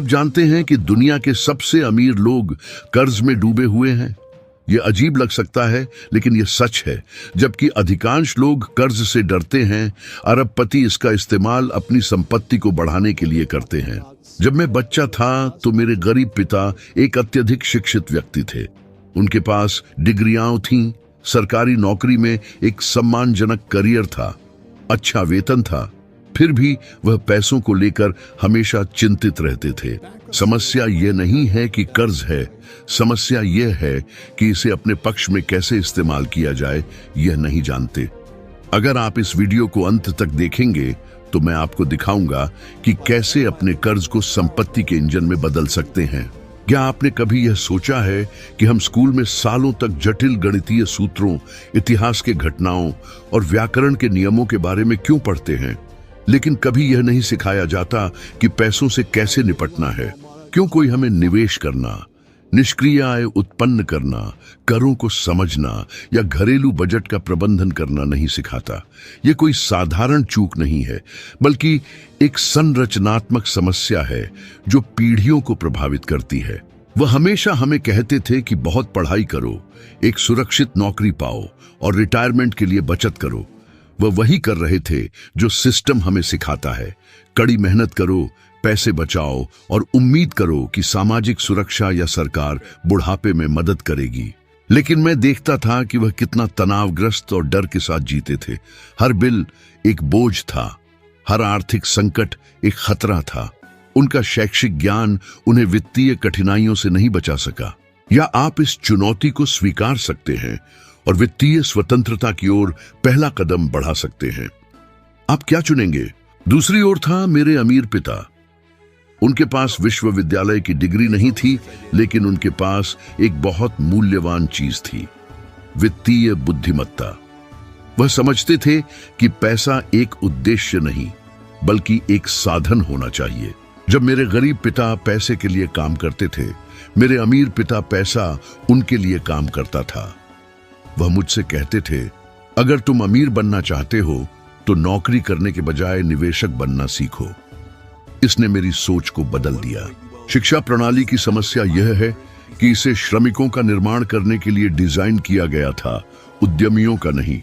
आप जानते हैं कि दुनिया के सबसे अमीर लोग कर्ज में डूबे हुए हैं। ये अजीब लग सकता है, लेकिन ये सच है। जबकि अधिकांश लोग कर्ज से डरते हैं, अरबपति इसका इस्तेमाल अपनी संपत्ति को बढ़ाने के लिए करते हैं। जब मैं बच्चा था तो मेरे गरीब पिता एक अत्यधिक शिक्षित व्यक्ति थे। उनके पास डिग्रियां थीं, सरकारी नौकरी में एक सम्मानजनक करियर था, अच्छा वेतन था। फिर भी वह पैसों को लेकर हमेशा चिंतित रहते थे। समस्या यह नहीं है कि कर्ज है, समस्या यह है कि इसे अपने पक्ष में कैसे इस्तेमाल किया जाए, यह नहीं जानते। अगर आप इस वीडियो को अंत तक देखेंगे तो मैं आपको दिखाऊंगा कि कैसे अपने कर्ज को संपत्ति के इंजन में बदल सकते हैं। क्या आपने कभी यह सोचा है कि हम स्कूल में सालों तक जटिल गणितीय सूत्रों, इतिहास के घटनाओं और व्याकरण के नियमों के बारे में क्यों पढ़ते हैं, लेकिन कभी यह नहीं सिखाया जाता कि पैसों से कैसे निपटना है? क्यों कोई हमें निवेश करना, निष्क्रिय आय उत्पन्न करना, करों को समझना या घरेलू बजट का प्रबंधन करना नहीं सिखाता? यह कोई साधारण चूक नहीं है, बल्कि एक संरचनात्मक समस्या है जो पीढ़ियों को प्रभावित करती है। वह हमेशा हमें कहते थे कि बहुत पढ़ाई करो, एक सुरक्षित नौकरी पाओ और रिटायरमेंट के लिए बचत करो। वह वही कर रहे थे जो सिस्टम हमें सिखाता है। कड़ी मेहनत करो, पैसे बचाओ और उम्मीद करो कि सामाजिक सुरक्षा या सरकार बुढ़ापे में मदद करेगी। लेकिन मैं देखता था कि वह कितना तनावग्रस्त और डर के साथ जीते थे। हर बिल एक बोझ था, हर आर्थिक संकट एक खतरा था। उनका शैक्षिक ज्ञान उन्हें वित्तीय कठिनाइयों से नहीं बचा सका। या आप इस चुनौती को स्वीकार सकते हैं और वित्तीय स्वतंत्रता की ओर पहला कदम बढ़ा सकते हैं। आप क्या चुनेंगे? दूसरी ओर था मेरे अमीर पिता। उनके पास विश्वविद्यालय की डिग्री नहीं थी, लेकिन उनके पास एक बहुत मूल्यवान चीज थी, वित्तीय बुद्धिमत्ता। वह समझते थे कि पैसा एक उद्देश्य नहीं, बल्कि एक साधन होना चाहिए। जब मेरे गरीब पिता पैसे के लिए काम करते थे, मेरे अमीर पिता पैसा उनके लिए काम करता था। वह मुझसे कहते थे, अगर तुम अमीर बनना चाहते हो तो नौकरी करने के बजाय निवेशक बनना सीखो। इसने मेरी सोच को बदल दिया। शिक्षा प्रणाली की समस्या यह है कि इसे श्रमिकों का निर्माण करने के लिए डिजाइन किया गया था, उद्यमियों का नहीं।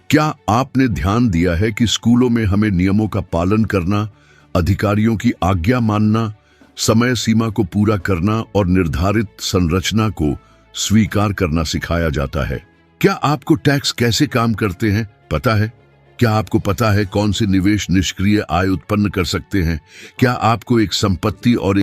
क्या आपने ध्यान दिया है कि स्कूलों में हमें नियमों का पालन करना, अधिकारियों की आज्ञा मानना, समय सीमा को पूरा करना और निर्धारित संरचना को स्वीकार करना सिखाया जाता है? क्या आपको टैक्स कैसे काम करते हैं पता है? क्या आपको पता है कौन से निवेश निष्क्रिय आय उत्पन्न कर सकते हैं? क्या आपको एक संपत्ति और